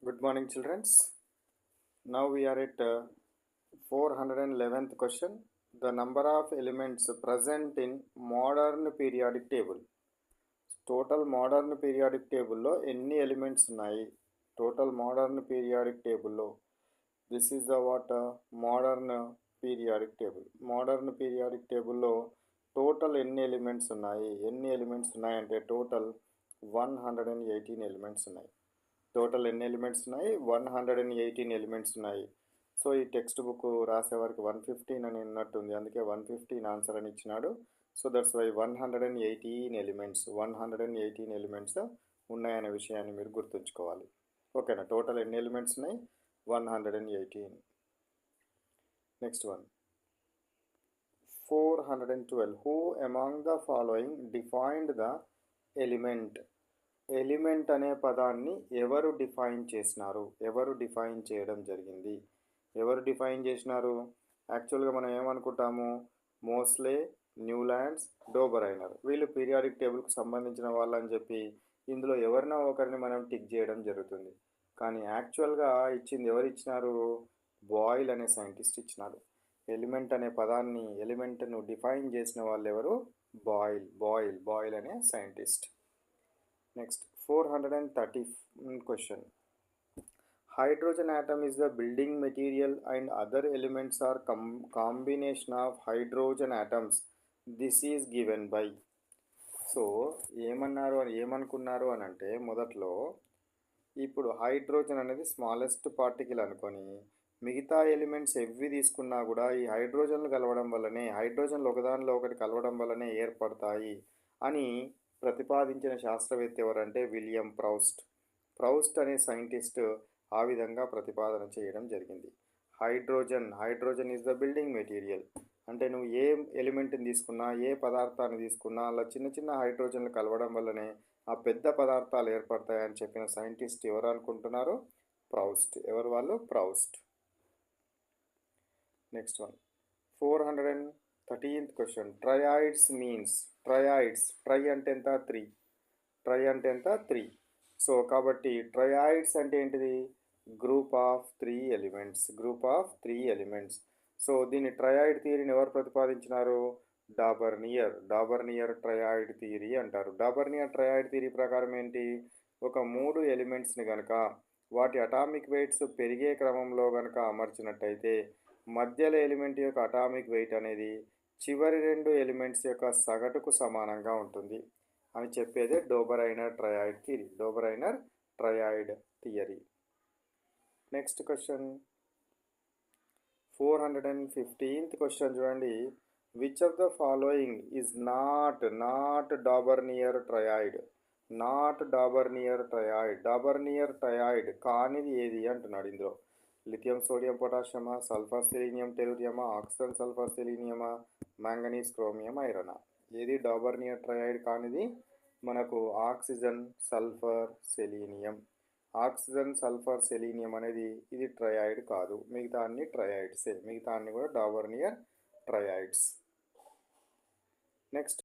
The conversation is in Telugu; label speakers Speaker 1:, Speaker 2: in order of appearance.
Speaker 1: Good morning, children. Now we are at 411th question. The number of elements present in modern periodic table. Total modern periodic table లో ఎన్ని ఎలిమెంట్స్ ఉన్నాయి? Total modern periodic table లో this is the what modern periodic table. Modern periodic table లో టోటల్ ఎన్ని ఎలిమెంట్స్ ఉన్నాయి? ఎన్ని ఎలిమెంట్స్ ఉన్నాయంటే టోటల్ 118 ఎలిమెంట్స్ ఉన్నాయి. టోటల్ ఎన్ని ఎలిమెంట్స్ ఉన్నాయి? 118 ఎలిమెంట్స్ ఉన్నాయి. సో ఈ టెక్స్ట్ బుక్ రాసే వరకు 115 అని ఉన్నట్టుంది, అందుకే 115 ఆన్సర్ అని ఇచ్చినాడు. సో దట్స్ వై 118 ఎలిమెంట్స్ ఉన్నాయనే విషయాన్ని మీరు గుర్తుంచుకోవాలి. ఓకేనా? టోటల్ ఎన్ని ఎలిమెంట్స్ ఉన్నాయి? 118. Next one 412. Who among the following defined the element? Element అనే పదాన్ని ఎవరు డిఫైన్ చేసినారు? ఎవరు డిఫైన్ చేయడం జరిగింది? ఎవరు డిఫైన్ చేసినారు? యాక్చువల్గా మనం ఏమనుకుంటాము, మోస్లే, న్యూలాండ్స్, డోబరైనర్ వీళ్ళు పీరియాడిక్ టేబుల్కి సంబంధించిన వాళ్ళని చెప్పి ఇందులో ఎవరినో ఒకరిని మనం టిక్ చేయడం జరుగుతుంది. కానీ యాక్చువల్గా ఇచ్చింది ఎవరు ఇచ్చినారు? బాయిల్ అనే సైంటిస్ట్ ఇచ్చినారు. ఎలిమెంట్ అనే పదాన్ని, ఎలిమెంట్ను డిఫైన్ చేసిన వాళ్ళు ఎవరు? బాయిల్ అనే scientist. Next 430 question. Hydrogen atom is the building material and other elements are combination of hydrogen atoms. This is given by. So ఏమనుకున్నారు అని అంటే మొదట్లో ఇప్పుడు హైడ్రోజన్ అనేది స్మాలెస్ట్ పార్టికల్ అనుకొని మిగతా ఎలిమెంట్స్ ఎవ్వి తీసుకున్నా కూడా ఈ హైడ్రోజన్లు కలవడం వల్లనే, హైడ్రోజన్లు ఒకదానిలో ఒకటి కలవడం వల్లనే ఏర్పడతాయి అని ప్రతిపాదించిన శాస్త్రవేత్త ఎవరంటే విలియం ప్రౌస్ట్ అనే సైంటిస్ట్ ఆ విధంగా ప్రతిపాదన చేయడం జరిగింది. Hydrogen is the building material అంటే నువ్వు ఏ ఎలిమెంట్ని తీసుకున్నా, ఏ పదార్థాన్ని తీసుకున్నా అలా చిన్న చిన్న హైడ్రోజన్లు కలవడం వల్లనే ఆ పెద్ద పదార్థాలు ఏర్పడతాయని చెప్పిన సైంటిస్ట్ ఎవరు అనుకుంటున్నారు? ప్రౌస్ట్. ఎవరు వాళ్ళు? Proust. Next one 413th question. Triads means. Tri అంటే ఎంత? 3. ట్రై అంటే ఎంత? 3. సో కాబట్టి ట్రయాయిడ్స్ అంటే ఏంటిది? Group of 3 elements. సో దీన్ని ట్రయాయిడ్ థియరీని ఎవరు ప్రతిపాదించినారు? డాబర్నియర్ ట్రయాయిడ్ థియరీ అంటారు. డాబర్నియర్ ట్రయాయిడ్ థియరీ ప్రకారం ఏంటి? ఒక 3 ఎలిమెంట్స్ని కనుక వాటి అటామిక్ వెయిట్స్ పెరిగే క్రమంలో కనుక అమర్చినట్టయితే మధ్యలో ఎలిమెంట్ యొక్క అటామిక్ వెయిట్ అనేది చివరి 2 ఎలిమెంట్స్ యొక్క సగటుకు సమానంగా ఉంటుంది అని చెప్పేదే Dobereiner triad theory. Next question 415th question చూడండి. Which of the following is not Dobereiner triad? Dobereiner triad కానిది ఏది అంటున్నాడు ఇందులో. లిథియం, సోడియం, పొటాషియమా, సల్ఫర్, సెలీనియం, టెలూరియమా, ఆక్సిజన్, సల్ఫర్, సెలీనియమా, మ్యాంగనీస్, క్రోమియం, ఐరనా? ఏది డాబర్నియర్ ట్రయాయిడ్ కానిది? మనకు ఆక్సిజన్, సల్ఫర్, సెలీనియం అనేది ఇది ట్రయాయిడ్ కాదు. మిగతా అన్ని ట్రయాయిడ్సే. మిగతా అన్ని కూడా డాబర్నియర్ ట్రయాయిడ్స్. నెక్స్ట్